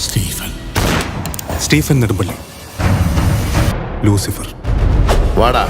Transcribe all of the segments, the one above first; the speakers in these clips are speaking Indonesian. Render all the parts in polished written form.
സ്റ്റീഫൻ നെടുമ്പള്ളി, ലൂസിഫർ. വാടാ.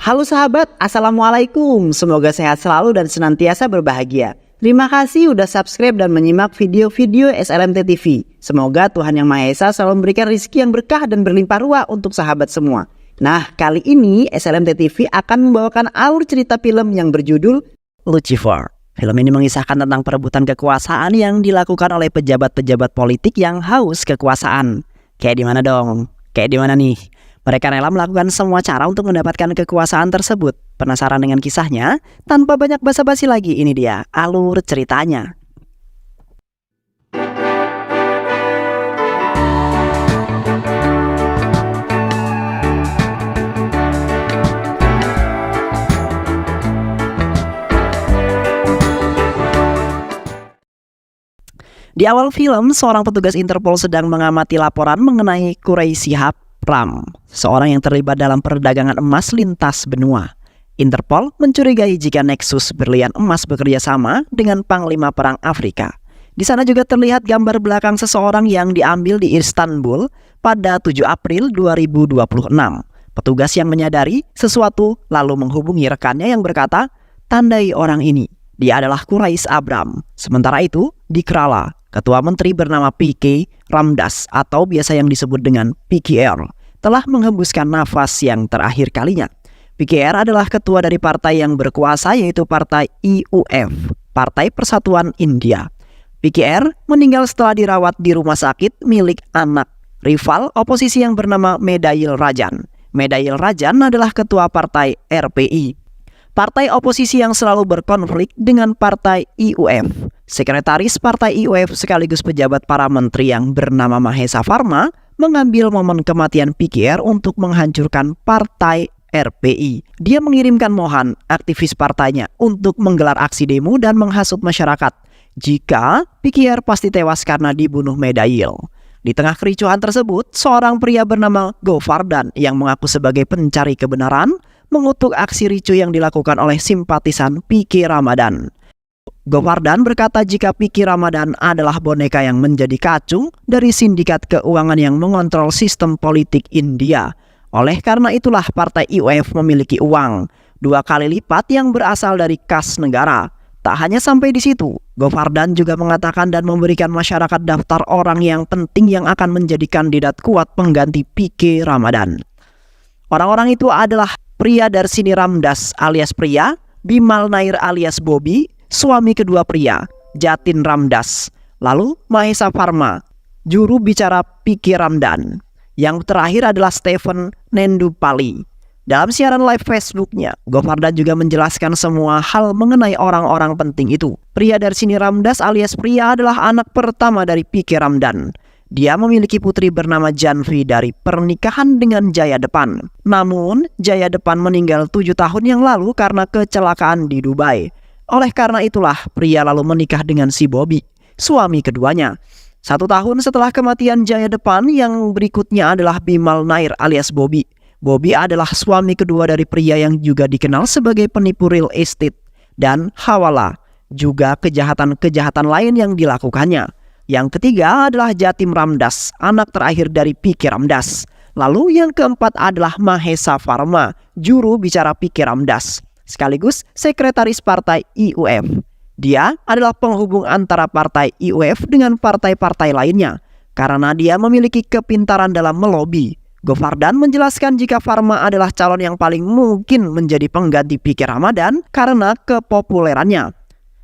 Halo sahabat, Assalamualaikum. Semoga sehat selalu dan senantiasa berbahagia. Terima kasih udah subscribe dan menyimak video-video SLMT TV. Semoga Tuhan Yang Maha Esa selalu memberikan rezeki yang berkah dan berlimpah ruah untuk sahabat semua. Nah, kali ini SLMT TV akan membawakan alur cerita film yang berjudul Lucifer. Film ini mengisahkan tentang perebutan kekuasaan yang dilakukan oleh pejabat-pejabat politik yang haus kekuasaan. Kayak di mana dong? Kayak di mana nih? Mereka rela melakukan semua cara untuk mendapatkan kekuasaan tersebut. Penasaran dengan kisahnya? Tanpa banyak basa-basi lagi, ini dia alur ceritanya. Di awal film, seorang petugas Interpol sedang mengamati laporan mengenai Quraisy Ram, seorang yang terlibat dalam perdagangan emas lintas benua. Interpol mencurigai jika Nexus berlian emas bekerja sama dengan Panglima Perang Afrika. Di sana juga terlihat gambar belakang seseorang yang diambil di Istanbul pada 7 April 2026. Petugas yang menyadari sesuatu lalu menghubungi rekannya yang berkata, "Tandai orang ini, dia adalah Quraisy Abram." Sementara itu, di Kerala, Ketua Menteri bernama P.K. Ramdas atau biasa yang disebut dengan PKR telah menghembuskan nafas yang terakhir kalinya. PKR adalah ketua dari partai yang berkuasa yaitu Partai IUF, Partai Persatuan India. PKR meninggal setelah dirawat di rumah sakit milik anak rival oposisi yang bernama Medail Rajan. Medail Rajan adalah ketua Partai RPI, partai oposisi yang selalu berkonflik dengan Partai IUF. Sekretaris Partai IUF sekaligus pejabat para menteri yang bernama Mahesa Farma mengambil momen kematian PKR untuk menghancurkan Partai RPI. Dia mengirimkan Mohan, aktivis partainya, untuk menggelar aksi demo dan menghasut masyarakat jika PKR pasti tewas karena dibunuh Medail. Di tengah kericuhan tersebut, seorang pria bernama Govardan yang mengaku sebagai pencari kebenaran mengutuk aksi ricu yang dilakukan oleh simpatisan PK Ramadan. Govardan berkata jika P.K. Ramadan adalah boneka yang menjadi kacung dari sindikat keuangan yang mengontrol sistem politik India. Oleh karena itulah Partai IUF memiliki uang 2 kali lipat yang berasal dari kas negara. Tak hanya sampai di situ, Govardan juga mengatakan dan memberikan masyarakat daftar orang yang penting yang akan menjadi kandidat kuat pengganti P.K. Ramadan. Orang-orang itu adalah pria Darsini Ramdas alias Pria, Bimal Nair alias Bobby, suami kedua pria, Jatin Ramdas, lalu Mahesa Farma, juru bicara P.K. Ramdan. Yang terakhir adalah Stephen Nendupali. Dalam siaran live Facebooknya, Govardan juga menjelaskan semua hal mengenai orang-orang penting itu. Pria Darsini Ramdas alias Pria adalah anak pertama dari P.K. Ramdan. Dia memiliki putri bernama Janvi dari pernikahan dengan Jaya Depan. Namun, Jaya Depan meninggal 7 tahun yang lalu karena kecelakaan di Dubai. Oleh karena itulah pria lalu menikah dengan si Bobby, suami keduanya. 1 tahun setelah kematian Jaya Depan, yang berikutnya adalah Bimal Nair alias Bobby. Bobby adalah suami kedua dari pria yang juga dikenal sebagai penipu real estate dan hawala, juga kejahatan-kejahatan lain yang dilakukannya. Yang ketiga adalah Jatim Ramdas, anak terakhir dari P.K. Ramdas. Lalu yang keempat adalah Mahesa Farma, juru bicara P.K. Ramdas, sekaligus sekretaris Partai IUF. Dia adalah penghubung antara Partai IUF dengan partai-partai lainnya karena dia memiliki kepintaran dalam melobi. Govardan menjelaskan jika Farma adalah calon yang paling mungkin menjadi pengganti P.K. Ramadan karena kepopulerannya.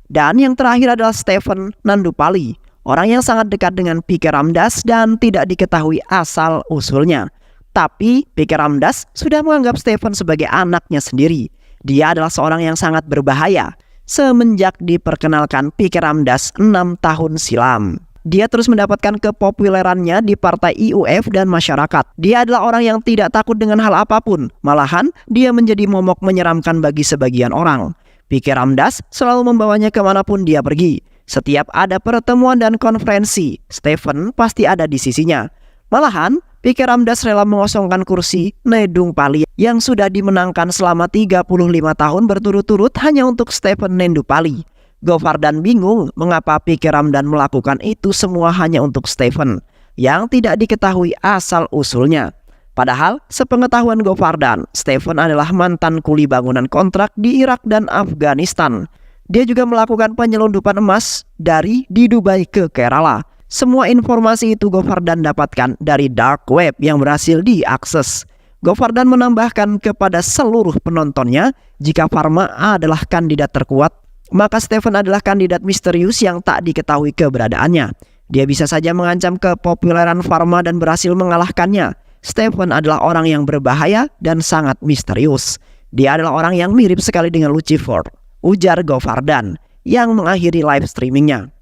Dan yang terakhir adalah Stephen Nandupali, orang yang sangat dekat dengan P.K. Ramdas dan tidak diketahui asal-usulnya. Tapi P.K. Ramdas sudah menganggap Stephen sebagai anaknya sendiri. Dia adalah seorang yang sangat berbahaya semenjak diperkenalkan P.K. Ramdas 6 tahun silam. Dia terus mendapatkan kepopulerannya di Partai IUF dan masyarakat. Dia adalah orang yang tidak takut dengan hal apapun. Malahan, dia menjadi momok menyeramkan bagi sebagian orang. P.K. Ramdas selalu membawanya kemanapun dia pergi. Setiap ada pertemuan dan konferensi, Stephen pasti ada di sisinya. Malahan, P.K. Ramdas rela mengosongkan kursi Nedung Pali yang sudah dimenangkan selama 35 tahun berturut-turut hanya untuk Stephen Nendupali. Govardan bingung mengapa P.K. Ramdan melakukan itu semua hanya untuk Stephen yang tidak diketahui asal-usulnya. Padahal, sepengetahuan Govardan, Stephen adalah mantan kuli bangunan kontrak di Irak dan Afghanistan. Dia juga melakukan penyelundupan emas di Dubai ke Kerala. Semua informasi itu Govardan dapatkan dari dark web yang berhasil diakses. Govardan menambahkan kepada seluruh penontonnya, jika Pharma adalah kandidat terkuat, maka Stephen adalah kandidat misterius yang tak diketahui keberadaannya. Dia bisa saja mengancam kepopuleran Pharma dan berhasil mengalahkannya. Stephen adalah orang yang berbahaya dan sangat misterius. Dia adalah orang yang mirip sekali dengan Lucifer, ujar Govardan yang mengakhiri live streamingnya.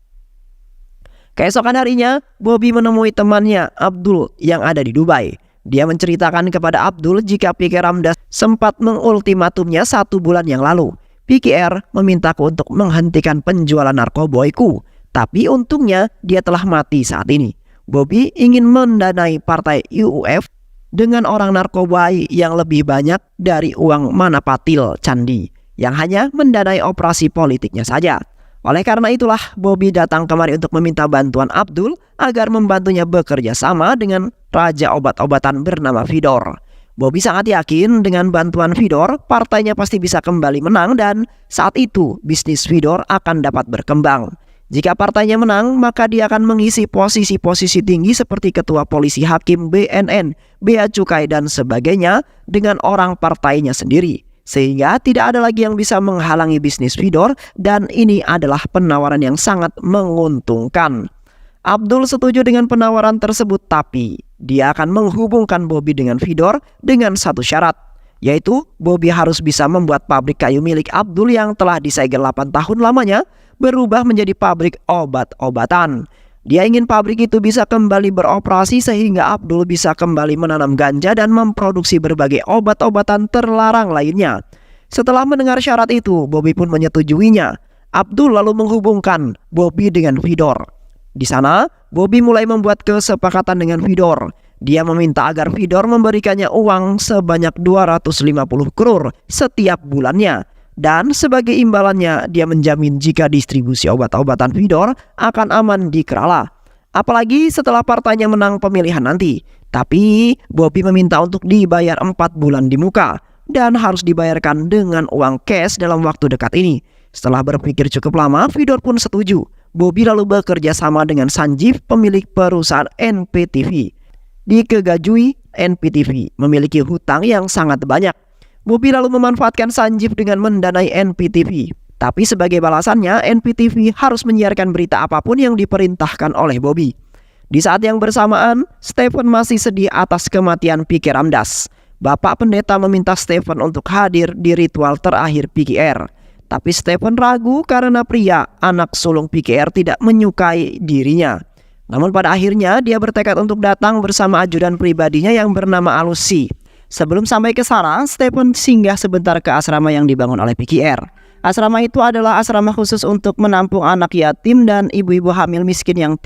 Keesokan harinya, Bobby menemui temannya Abdul yang ada di Dubai. Dia menceritakan kepada Abdul jika P.K. Ramdas sempat mengultimatumnya 1 bulan yang lalu. PKR memintaku untuk menghentikan penjualan narkoboiku, tapi untungnya dia telah mati saat ini. Bobby ingin mendanai partai UUF dengan orang narkobai yang lebih banyak dari uang Manapatil Candi yang hanya mendanai operasi politiknya saja. Oleh karena itulah Bobby datang kemari untuk meminta bantuan Abdul agar membantunya bekerja sama dengan raja obat-obatan bernama Vidor. Bobby sangat yakin dengan bantuan Vidor, partainya pasti bisa kembali menang dan saat itu bisnis Vidor akan dapat berkembang. Jika partainya menang, maka dia akan mengisi posisi-posisi tinggi seperti ketua polisi, hakim, BNN, bea cukai dan sebagainya dengan orang partainya sendiri. Sehingga tidak ada lagi yang bisa menghalangi bisnis Vidor dan ini adalah penawaran yang sangat menguntungkan. Abdul setuju dengan penawaran tersebut, tapi dia akan menghubungkan Bobby dengan Vidor dengan satu syarat, yaitu Bobby harus bisa membuat pabrik kayu milik Abdul yang telah disegel 8 tahun lamanya berubah menjadi pabrik obat-obatan. Dia ingin pabrik itu bisa kembali beroperasi sehingga Abdul bisa kembali menanam ganja dan memproduksi berbagai obat-obatan terlarang lainnya. Setelah mendengar syarat itu, Bobby pun menyetujuinya. Abdul lalu menghubungkan Bobby dengan Vidor. Di sana, Bobby mulai membuat kesepakatan dengan Vidor. Dia meminta agar Vidor memberikannya uang sebanyak 250 crore setiap bulannya. Dan sebagai imbalannya, dia menjamin jika distribusi obat-obatan Vidor akan aman di Kerala. Apalagi setelah partainya menang pemilihan nanti. Tapi Bobby meminta untuk dibayar 4 bulan di muka dan harus dibayarkan dengan uang cash dalam waktu dekat ini. Setelah berpikir cukup lama, Vidor pun setuju. Bobby lalu bekerja sama dengan Sanjeev, pemilik perusahaan NPTV. Dikegajui, NPTV memiliki hutang yang sangat banyak. Bobby lalu memanfaatkan Sanjeev dengan mendanai NPTV. Tapi sebagai balasannya, NPTV harus menyiarkan berita apapun yang diperintahkan oleh Bobby. Di saat yang bersamaan, Stephen masih sedih atas kematian P.K. Ramdas. Bapak pendeta meminta Stephen untuk hadir di ritual terakhir PKR. Tapi Stephen ragu karena pria, anak sulung PKR, tidak menyukai dirinya. Namun pada akhirnya dia bertekad untuk datang bersama ajudan pribadinya yang bernama Alusi. Sebelum sampai ke sana, Stephen singgah sebentar ke asrama yang dibangun oleh PKR. Asrama itu adalah asrama khusus untuk menampung anak yatim dan ibu-ibu hamil miskin yang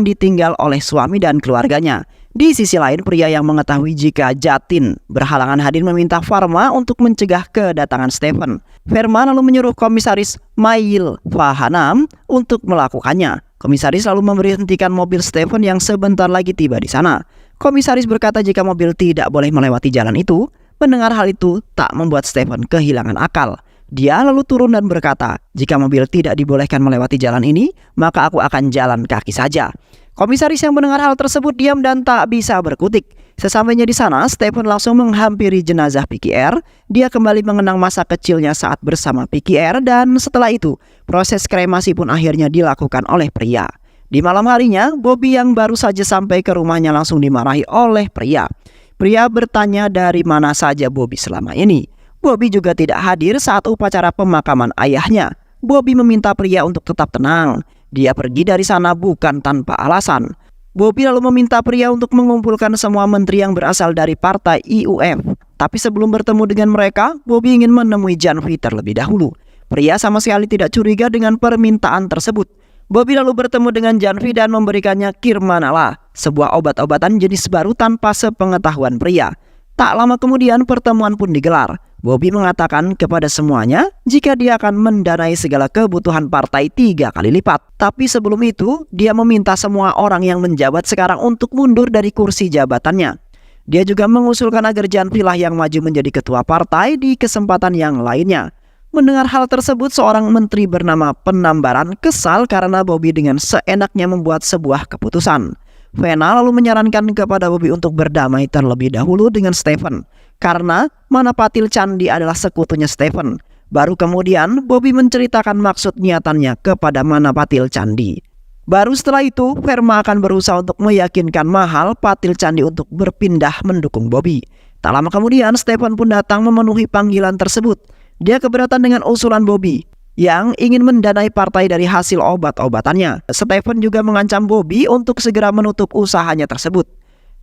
ditinggal oleh suami dan keluarganya. Di sisi lain, pria yang mengetahui jika Jatin berhalangan hadir meminta Pharma untuk mencegah kedatangan Stephen. Pharma lalu menyuruh komisaris Mail Fahanam untuk melakukannya. Komisaris lalu memberhentikan mobil Stephen yang sebentar lagi tiba di sana. Komisaris berkata jika mobil tidak boleh melewati jalan itu. Mendengar hal itu tak membuat Stephen kehilangan akal. Dia lalu turun dan berkata, jika mobil tidak dibolehkan melewati jalan ini, maka aku akan jalan kaki saja. Komisaris yang mendengar hal tersebut diam dan tak bisa berkutik. Sesampainya di sana, Stephen langsung menghampiri jenazah PKR. Dia kembali mengenang masa kecilnya saat bersama PKR dan setelah itu, proses kremasi pun akhirnya dilakukan oleh pria. Di malam harinya, Bobby yang baru saja sampai ke rumahnya langsung dimarahi oleh pria. Pria bertanya dari mana saja Bobby selama ini. Bobby juga tidak hadir saat upacara pemakaman ayahnya. Bobby meminta pria untuk tetap tenang. Dia pergi dari sana bukan tanpa alasan. Bobby lalu meminta pria untuk mengumpulkan semua menteri yang berasal dari partai IUF. Tapi sebelum bertemu dengan mereka, Bobby ingin menemui Janvi terlebih dahulu. Pria sama sekali tidak curiga dengan permintaan tersebut. Bobby lalu bertemu dengan Janvi dan memberikannya Kirmanala, sebuah obat-obatan jenis baru tanpa sepengetahuan pria. Tak lama kemudian pertemuan pun digelar. Bobby mengatakan kepada semuanya jika dia akan mendanai segala kebutuhan partai 3 kali lipat. Tapi sebelum itu, dia meminta semua orang yang menjabat sekarang untuk mundur dari kursi jabatannya. Dia juga mengusulkan agar Janvi lah yang maju menjadi ketua partai di kesempatan yang lainnya. Mendengar hal tersebut, seorang menteri bernama Penambaran kesal karena Bobby dengan seenaknya membuat sebuah keputusan. Vena lalu menyarankan kepada Bobby untuk berdamai terlebih dahulu dengan Stephen, karena Manapatil Candi adalah sekutunya Stephen. Baru kemudian Bobby menceritakan maksud niatannya kepada Manapatil Candi. Baru setelah itu, Verma akan berusaha untuk meyakinkan Mahal Patil Candi untuk berpindah mendukung Bobby. Tak lama kemudian, Stephen pun datang memenuhi panggilan tersebut. Dia keberatan dengan usulan Bobby yang ingin mendanai partai dari hasil obat-obatannya. Stephen juga mengancam Bobby untuk segera menutup usahanya tersebut.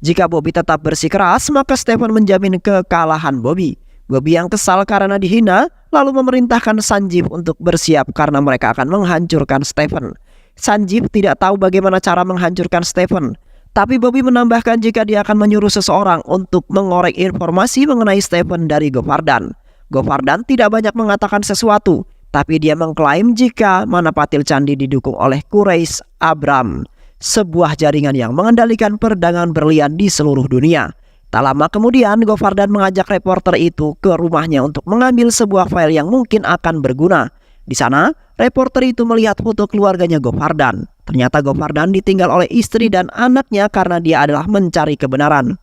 Jika Bobby tetap bersikeras, maka Stephen menjamin kekalahan Bobby. Bobby yang kesal karena dihina, lalu memerintahkan Sanjeev untuk bersiap karena mereka akan menghancurkan Stephen. Sanjeev tidak tahu bagaimana cara menghancurkan Stephen. Tapi Bobby menambahkan jika dia akan menyuruh seseorang untuk mengorek informasi mengenai Stephen dari Govardhan. Govardhan tidak banyak mengatakan sesuatu, tapi dia mengklaim jika Manapatil Candi didukung oleh Quraish Abram, sebuah jaringan yang mengendalikan perdagangan berlian di seluruh dunia. Tak lama kemudian, Govardhan mengajak reporter itu ke rumahnya untuk mengambil sebuah file yang mungkin akan berguna. Di sana, reporter itu melihat foto keluarganya Govardhan. Ternyata Govardhan ditinggal oleh istri dan anaknya karena dia adalah mencari kebenaran.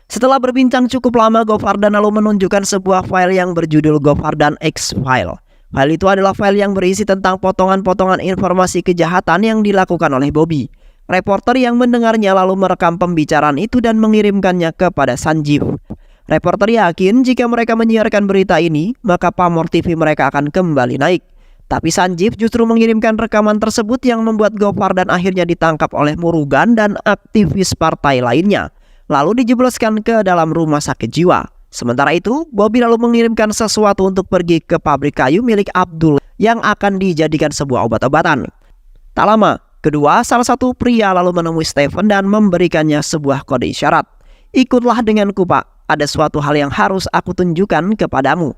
Setelah berbincang cukup lama, Govardhan lalu menunjukkan sebuah file yang berjudul Govardhan X-File. File itu adalah file yang berisi tentang potongan-potongan informasi kejahatan yang dilakukan oleh Bobby. Reporter yang mendengarnya lalu merekam pembicaraan itu dan mengirimkannya kepada Sanjeev. Reporter yakin jika mereka menyiarkan berita ini, maka pamor TV mereka akan kembali naik. Tapi Sanjeev justru mengirimkan rekaman tersebut yang membuat Govardhan akhirnya ditangkap oleh Murugan dan aktivis partai lainnya, lalu dijebloskan ke dalam rumah sakit jiwa. Sementara itu, Bobby lalu mengirimkan sesuatu untuk pergi ke pabrik kayu milik Abdul yang akan dijadikan sebuah obat-obatan. Tak lama, salah satu pria lalu menemui Stephen dan memberikannya sebuah kode isyarat. Ikutlah denganku, Pak. Ada suatu hal yang harus aku tunjukkan kepadamu.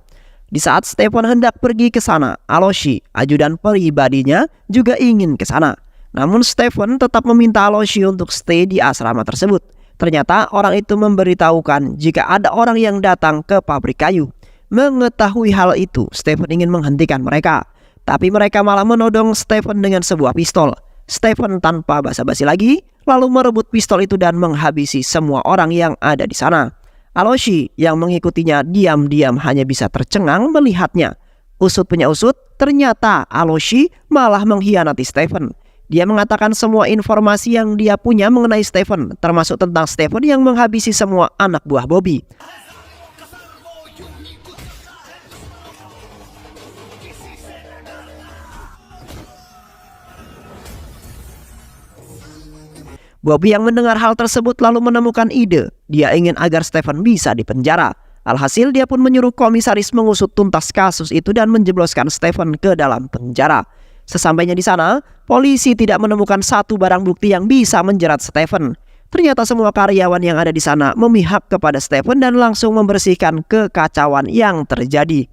Di saat Stephen hendak pergi ke sana, Aloshi, ajudan pribadinya, juga ingin ke sana. Namun Stephen tetap meminta Aloshi untuk stay di asrama tersebut. Ternyata orang itu memberitahukan jika ada orang yang datang ke pabrik kayu. Mengetahui hal itu, Stephen ingin menghentikan mereka. Tapi mereka malah menodong Stephen dengan sebuah pistol. Stephen tanpa basa-basi lagi, lalu merebut pistol itu dan menghabisi semua orang yang ada di sana. Aloshi yang mengikutinya diam-diam hanya bisa tercengang melihatnya. Usut punya usut, ternyata Aloshi malah mengkhianati Stephen. Dia mengatakan semua informasi yang dia punya mengenai Stephen, termasuk tentang Stephen yang menghabisi semua anak buah Bobby. Bobby yang mendengar hal tersebut lalu menemukan ide. Dia ingin agar Stephen bisa dipenjara. Alhasil dia pun menyuruh komisaris mengusut tuntas kasus itu dan menjebloskan Stephen ke dalam penjara. Sesampainya di sana, polisi tidak menemukan satu barang bukti yang bisa menjerat Stephen. Ternyata semua karyawan yang ada di sana memihak kepada Stephen dan langsung membersihkan kekacauan yang terjadi.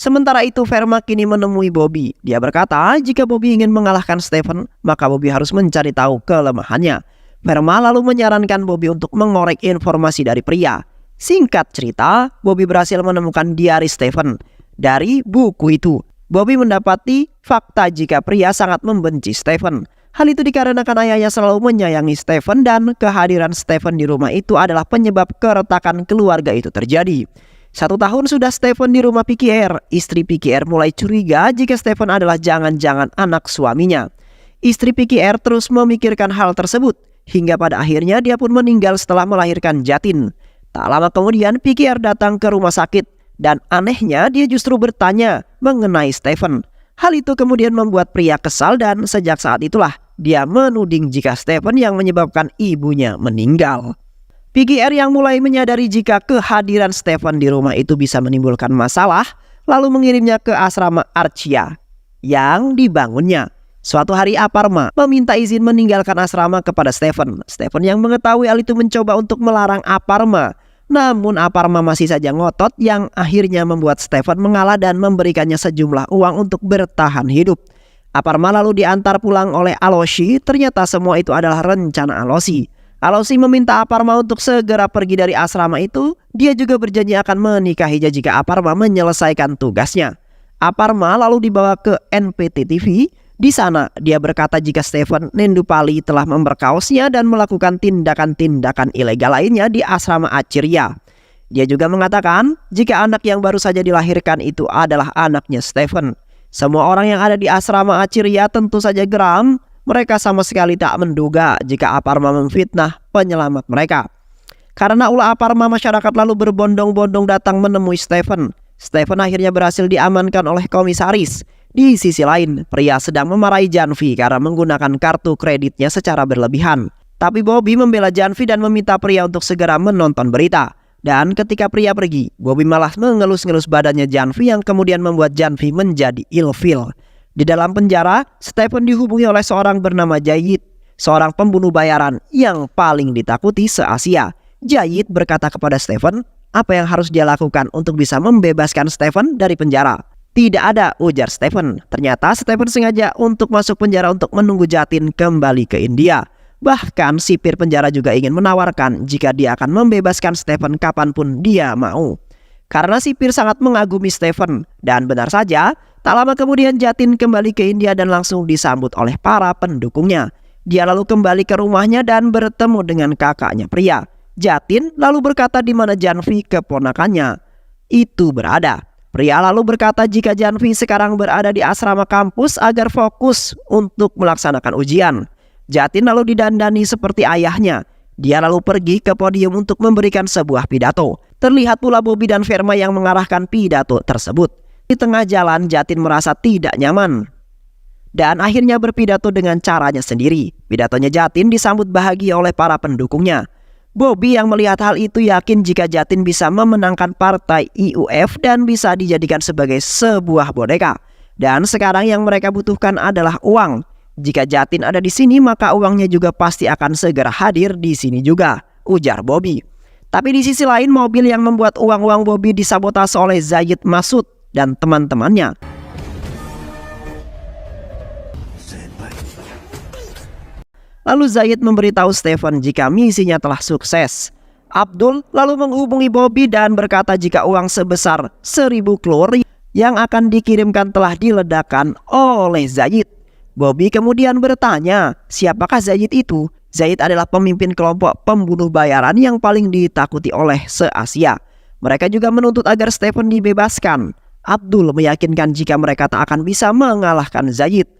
Sementara itu, Verma kini menemui Bobby. Dia berkata, jika Bobby ingin mengalahkan Stephen, maka Bobby harus mencari tahu kelemahannya. Verma lalu menyarankan Bobby untuk mengorek informasi dari pria. Singkat cerita, Bobby berhasil menemukan diari Stephen. Dari buku itu, Bobby mendapati fakta jika pria sangat membenci Stephen. Hal itu dikarenakan ayahnya selalu menyayangi Stephen dan kehadiran Stephen di rumah itu adalah penyebab keretakan keluarga itu terjadi. 1 tahun sudah Stephen di rumah Pikier. Istri Pikier mulai curiga jika Stephen adalah jangan-jangan anak suaminya. Istri Pikier terus memikirkan hal tersebut, hingga pada akhirnya dia pun meninggal setelah melahirkan Jatin. Tak lama kemudian Pikier datang ke rumah sakit. Dan anehnya dia justru bertanya mengenai Stephen. Hal itu kemudian membuat pria kesal dan sejak saat itulah dia menuding jika Stephen yang menyebabkan ibunya meninggal. PGR yang mulai menyadari jika kehadiran Stephen di rumah itu bisa menimbulkan masalah, lalu mengirimnya ke asrama Archia yang dibangunnya. Suatu hari Aparma meminta izin meninggalkan asrama kepada Stephen. Stephen yang mengetahui hal itu mencoba untuk melarang Aparma. Namun Aparma masih saja ngotot yang akhirnya membuat Stephen mengalah dan memberikannya sejumlah uang untuk bertahan hidup. Aparma lalu diantar pulang oleh Aloshi. Ternyata semua itu adalah rencana Aloshi. Aloshi meminta Aparma untuk segera pergi dari asrama itu. Dia juga berjanji akan menikahinya jika Aparma menyelesaikan tugasnya. Aparma lalu dibawa ke NPT TV. Di sana dia berkata jika Stephen Nendupali telah memberkausnya dan melakukan tindakan-tindakan ilegal lainnya di asrama Acirya. Dia juga mengatakan jika anak yang baru saja dilahirkan itu adalah anaknya Stephen. Semua orang yang ada di asrama Acirya tentu saja geram. Mereka sama sekali tak menduga jika Aparma memfitnah penyelamat mereka. Karena ulah Aparma, masyarakat lalu berbondong-bondong datang menemui Stephen. Stephen akhirnya berhasil diamankan oleh komisaris. Di sisi lain, pria sedang memarahi Janvi karena menggunakan kartu kreditnya secara berlebihan. Tapi Bobby membela Janvi dan meminta pria untuk segera menonton berita. Dan ketika pria pergi, Bobby malah mengelus-ngelus badannya Janvi yang kemudian membuat Janvi menjadi ilfil. Di dalam penjara, Stephen dihubungi oleh seorang bernama Jayid, seorang pembunuh bayaran yang paling ditakuti se-Asia. Jayid berkata kepada Stephen apa yang harus dia lakukan untuk bisa membebaskan Stephen dari penjara. Tidak ada, ujar Stephen. Ternyata Stephen sengaja untuk masuk penjara untuk menunggu Jatin kembali ke India. Bahkan sipir penjara juga ingin menawarkan jika dia akan membebaskan Stephen kapanpun dia mau. Karena sipir sangat mengagumi Stephen. Dan benar saja, tak lama kemudian Jatin kembali ke India dan langsung disambut oleh para pendukungnya. Dia lalu kembali ke rumahnya dan bertemu dengan kakaknya pria. Jatin lalu berkata di mana Janvi keponakannya itu berada. Pria lalu berkata jika Janvi sekarang berada di asrama kampus agar fokus untuk melaksanakan ujian. Jatin lalu didandani seperti ayahnya. Dia lalu pergi ke podium untuk memberikan sebuah pidato. Terlihat pula Bobby dan Verma yang mengarahkan pidato tersebut. Di tengah jalan Jatin merasa tidak nyaman dan akhirnya berpidato dengan caranya sendiri. Pidatonya Jatin disambut bahagia oleh para pendukungnya. Bobby yang melihat hal itu yakin jika Jatin bisa memenangkan partai IUF dan bisa dijadikan sebagai sebuah boneka. Dan sekarang yang mereka butuhkan adalah uang. Jika Jatin ada di sini maka uangnya juga pasti akan segera hadir di sini juga, ujar Bobby. Tapi di sisi lain mobil yang membuat uang-uang Bobby disabotase oleh Zayid Masud dan teman-temannya. Lalu Zayid memberitahu Stephen jika misinya telah sukses. Abdul lalu menghubungi Bobby dan berkata jika uang sebesar 1000 klur yang akan dikirimkan telah diledakkan oleh Zayid. Bobby kemudian bertanya, siapakah Zayid itu? Zayid adalah pemimpin kelompok pembunuh bayaran yang paling ditakuti oleh se-Asia. Mereka juga menuntut agar Stephen dibebaskan. Abdul meyakinkan jika mereka tak akan bisa mengalahkan Zayid.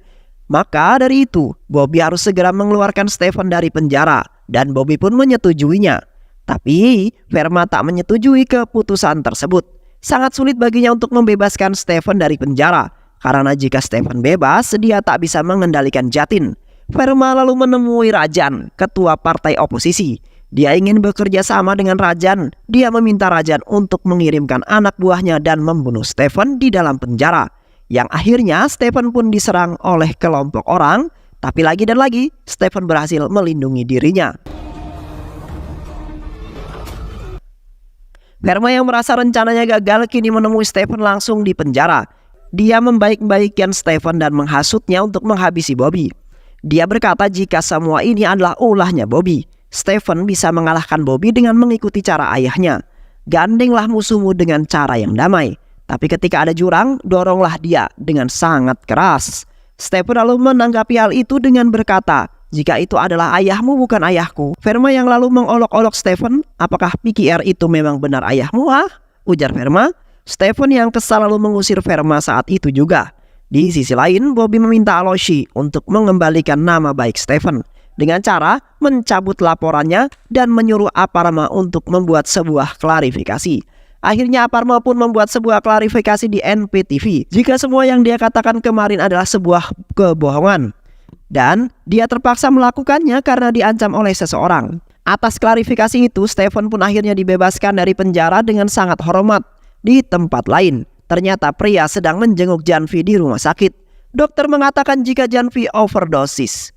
Maka dari itu, Bobby harus segera mengeluarkan Stephen dari penjara dan Bobby pun menyetujuinya. Tapi Verma tak menyetujui keputusan tersebut. Sangat sulit baginya untuk membebaskan Stephen dari penjara karena jika Stephen bebas, dia tak bisa mengendalikan Jatin. Verma lalu menemui Rajan, ketua partai oposisi. Dia ingin bekerja sama dengan Rajan. Dia meminta Rajan untuk mengirimkan anak buahnya dan membunuh Stephen di dalam penjara. Yang akhirnya Stephen pun diserang oleh kelompok orang. Tapi lagi dan lagi Stephen berhasil melindungi dirinya. Verma yang merasa rencananya gagal kini menemui Stephen langsung di penjara. Dia membaik-baikkan Stephen dan menghasutnya untuk menghabisi Bobby. Dia berkata jika semua ini adalah ulahnya Bobby. Stephen bisa mengalahkan Bobby dengan mengikuti cara ayahnya. Gandenglah musuhmu dengan cara yang damai. Tapi ketika ada jurang, doronglah dia dengan sangat keras. Stephen lalu menanggapi hal itu dengan berkata, jika itu adalah ayahmu bukan ayahku. Verma yang lalu mengolok-olok Stephen, apakah PKR itu memang benar ayahmu? Ujar Verma. Stephen yang kesal lalu mengusir Verma saat itu juga. Di sisi lain, Bobby meminta Aloshi untuk mengembalikan nama baik Stephen dengan cara mencabut laporannya dan menyuruh Aparma untuk membuat sebuah klarifikasi. Akhirnya Aparma pun membuat sebuah klarifikasi di NPTV jika semua yang dia katakan kemarin adalah sebuah kebohongan. Dan dia terpaksa melakukannya karena diancam oleh seseorang. Atas klarifikasi itu, Stephen pun akhirnya dibebaskan dari penjara dengan sangat hormat. Di tempat lain, ternyata pria sedang menjenguk Janvi di rumah sakit. Dokter mengatakan jika Janvi overdosis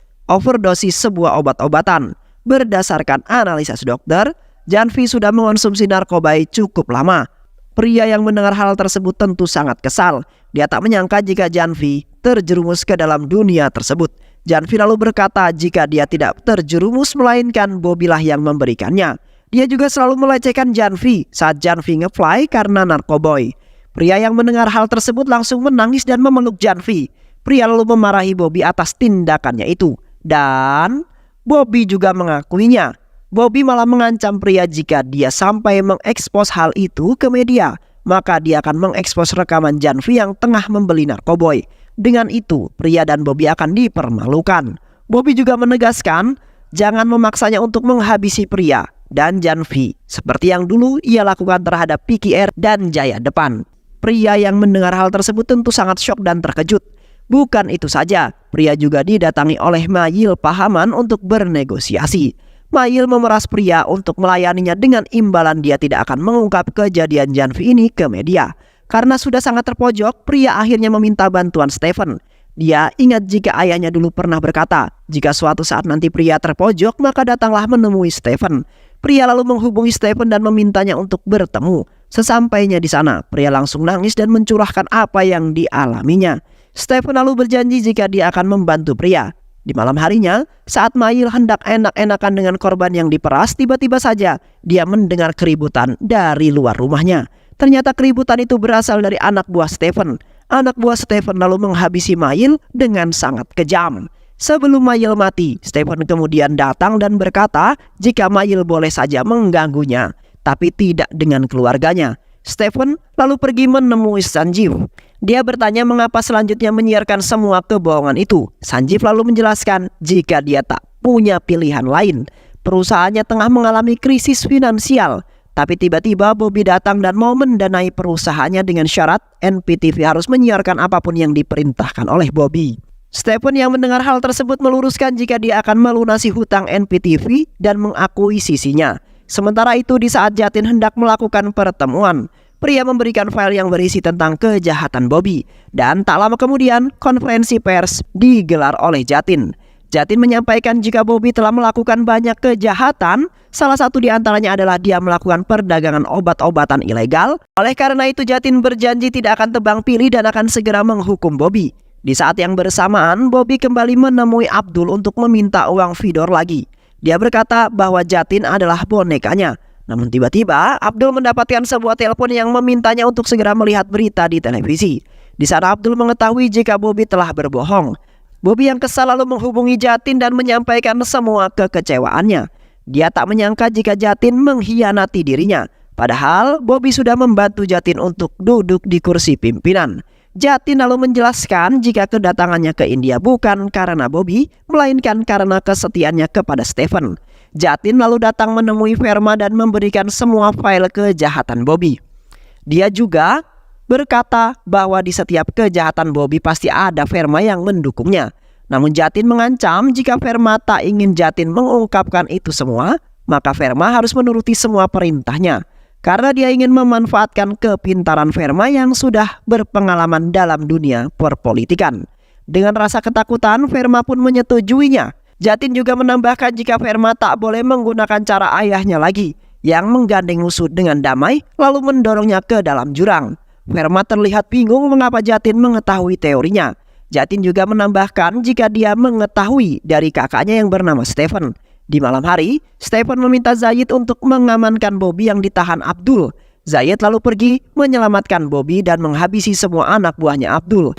sebuah obat-obatan. Berdasarkan analisis dokter, Janvi sudah mengonsumsi narkoba cukup lama. Pria yang mendengar hal tersebut tentu sangat kesal. Dia tak menyangka jika Janvi terjerumus ke dalam dunia tersebut. Janvi lalu berkata jika dia tidak terjerumus melainkan Bobby lah yang memberikannya. Dia juga selalu melecehkan Janvi saat Janvi nge-fly karena narkoboy. Pria yang mendengar hal tersebut langsung menangis dan memeluk Janvi. Pria lalu memarahi Bobby atas tindakannya itu. Dan Bobby juga mengakuinya. Bobby malah mengancam pria jika dia sampai mengekspos hal itu ke media, maka dia akan mengekspos rekaman Janvi yang tengah membeli narkoboy. Dengan itu, pria dan Bobby akan dipermalukan. Bobby juga menegaskan, jangan memaksanya untuk menghabisi pria dan Janvi, seperti yang dulu ia lakukan terhadap PKR dan Jaya Depan. Pria yang mendengar hal tersebut tentu sangat syok dan terkejut. Bukan itu saja, pria juga didatangi oleh Mayil Pahaman untuk bernegosiasi. Mayil memeras pria untuk melayaninya dengan imbalan dia tidak akan mengungkap kejadian Janvi ini ke media. Karena sudah sangat terpojok, pria akhirnya meminta bantuan Stephen. Dia ingat jika ayahnya dulu pernah berkata, jika suatu saat nanti pria terpojok maka datanglah menemui Stephen. Pria lalu menghubungi Stephen dan memintanya untuk bertemu. Sesampainya di sana, pria langsung nangis dan mencurahkan apa yang dialaminya. Stephen lalu berjanji jika dia akan membantu pria. Di malam harinya, saat Mayil hendak enak-enakan dengan korban yang diperas, tiba-tiba saja dia mendengar keributan dari luar rumahnya. Ternyata keributan itu berasal dari anak buah Stephen. Anak buah Stephen lalu menghabisi Mayil dengan sangat kejam. Sebelum Mayil mati, Stephen kemudian datang dan berkata jika Mayil boleh saja mengganggunya, tapi tidak dengan keluarganya. Stephen lalu pergi menemui Sanjeev. Dia bertanya mengapa selanjutnya menyiarkan semua kebohongan itu. Sanjeev lalu menjelaskan jika dia tak punya pilihan lain. Perusahaannya tengah mengalami krisis finansial. Tapi tiba-tiba Bobby datang dan mau mendanai perusahaannya dengan syarat NPTV harus menyiarkan apapun yang diperintahkan oleh Bobby. Stephen yang mendengar hal tersebut meluruskan jika dia akan melunasi hutang NPTV dan mengakuisisinya. Sementara itu di saat Jatin hendak melakukan pertemuan, pria memberikan file yang berisi tentang kejahatan Bobby. Dan tak lama kemudian konferensi pers digelar oleh Jatin. Jatin menyampaikan jika Bobby telah melakukan banyak kejahatan. Salah satu di antaranya adalah dia melakukan perdagangan obat-obatan ilegal. Oleh karena itu Jatin berjanji tidak akan tebang pilih dan akan segera menghukum Bobby. Di saat yang bersamaan Bobby kembali menemui Abdul untuk meminta uang Vidor lagi. Dia berkata bahwa Jatin adalah bonekanya. Namun tiba-tiba Abdul mendapatkan sebuah telepon yang memintanya untuk segera melihat berita di televisi. Di sana Abdul mengetahui jika Bobby telah berbohong. Bobby yang kesal lalu menghubungi Jatin dan menyampaikan semua kekecewaannya. Dia tak menyangka jika Jatin mengkhianati dirinya. Padahal Bobby sudah membantu Jatin untuk duduk di kursi pimpinan. Jatin lalu menjelaskan jika kedatangannya ke India bukan karena Bobby, melainkan karena kesetiaannya kepada Stephen. Jatin lalu datang menemui Verma dan memberikan semua file kejahatan Bobby. Dia juga berkata bahwa di setiap kejahatan Bobby pasti ada Verma yang mendukungnya. Namun Jatin mengancam jika Verma tak ingin Jatin mengungkapkan itu semua, maka Verma harus menuruti semua perintahnya. Karena dia ingin memanfaatkan kepintaran Verma yang sudah berpengalaman dalam dunia perpolitikan. Dengan rasa ketakutan, Verma pun menyetujuinya. Jatin juga menambahkan jika Verma tak boleh menggunakan cara ayahnya lagi, yang menggandeng musuh dengan damai lalu mendorongnya ke dalam jurang. Verma terlihat bingung mengapa Jatin mengetahui teorinya. Jatin juga menambahkan jika dia mengetahui dari kakaknya yang bernama Stephen. Di malam hari, Stephen meminta Zayid untuk mengamankan Bobby yang ditahan Abdul. Zayid lalu pergi menyelamatkan Bobby dan menghabisi semua anak buahnya Abdul.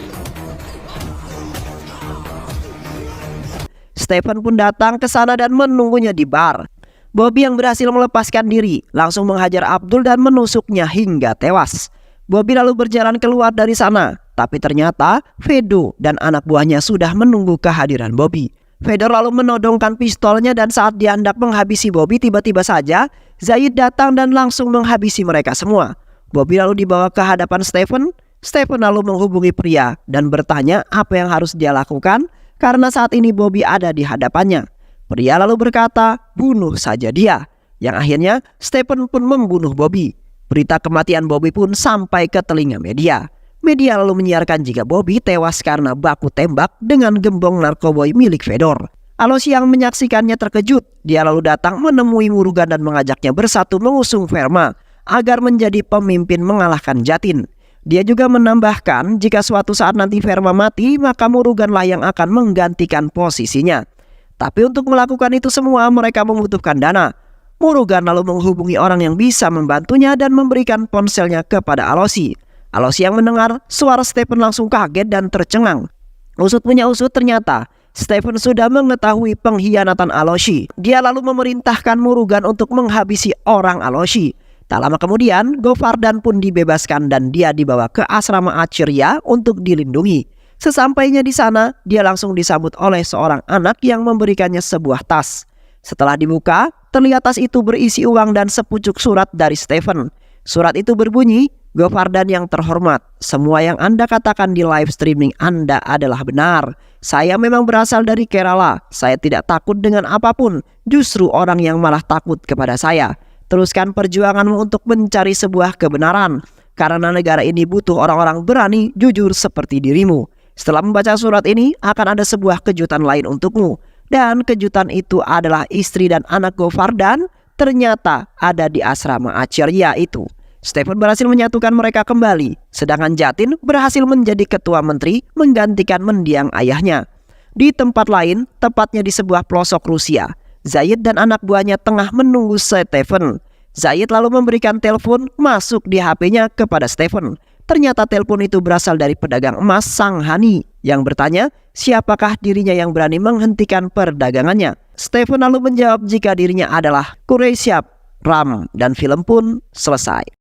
Stephen pun datang ke sana dan menunggunya di bar. Bobby yang berhasil melepaskan diri langsung menghajar Abdul dan menusuknya hingga tewas. Bobby lalu berjalan keluar dari sana, tapi ternyata Vedo dan anak buahnya sudah menunggu kehadiran Bobby. Fedor lalu menodongkan pistolnya dan saat dia hendak menghabisi Bobby, tiba-tiba saja Zayid datang dan langsung menghabisi mereka semua. Bobby lalu dibawa ke hadapan Stephen. Stephen lalu menghubungi pria dan bertanya apa yang harus dia lakukan karena saat ini Bobby ada di hadapannya. Pria lalu berkata, bunuh saja dia. Yang akhirnya Stephen pun membunuh Bobby. Berita kematian Bobby pun sampai ke telinga media. Media lalu menyiarkan jika Bobby tewas karena baku tembak dengan gembong narkoboy milik Fedor. Aloshi yang menyaksikannya terkejut. Dia lalu datang menemui Murugan dan mengajaknya bersatu mengusung Verma agar menjadi pemimpin mengalahkan Jatin. Dia juga menambahkan jika suatu saat nanti Verma mati, maka Muruganlah yang akan menggantikan posisinya. Tapi untuk melakukan itu semua mereka membutuhkan dana. Murugan lalu menghubungi orang yang bisa membantunya dan memberikan ponselnya kepada Aloshi. Aloshi yang mendengar suara Stephen langsung kaget dan tercengang. Usut punya usut, ternyata Stephen sudah mengetahui pengkhianatan Aloshi. Dia lalu memerintahkan Murugan untuk menghabisi orang Aloshi. Tak lama kemudian, Govardan pun dibebaskan dan dia dibawa ke asrama Acharya untuk dilindungi. Sesampainya di sana, dia langsung disambut oleh seorang anak yang memberikannya sebuah tas. Setelah dibuka, terlihat tas itu berisi uang dan sepucuk surat dari Stephen. Surat itu berbunyi, "Govardan yang terhormat, semua yang Anda katakan di live streaming Anda adalah benar. Saya memang berasal dari Kerala. Saya tidak takut dengan apapun. Justru orang yang malah takut kepada saya. Teruskan perjuanganmu untuk mencari sebuah kebenaran. Karena negara ini butuh orang-orang berani, jujur seperti dirimu. Setelah membaca surat ini, akan ada sebuah kejutan lain untukmu. Dan kejutan itu adalah istri dan anak Govardan ternyata ada di asrama Acharya itu." Stephen berhasil menyatukan mereka kembali, sedangkan Jatin berhasil menjadi ketua menteri menggantikan mendiang ayahnya. Di tempat lain, tepatnya di sebuah pelosok Rusia, Zayed dan anak buahnya tengah menunggu Stephen. Zayed lalu memberikan telepon masuk di HP-nya kepada Stephen. Ternyata telepon itu berasal dari pedagang emas Sang Hani yang bertanya siapakah dirinya yang berani menghentikan perdagangannya. Stephen lalu menjawab jika dirinya adalah Quraish Ram dan film pun selesai.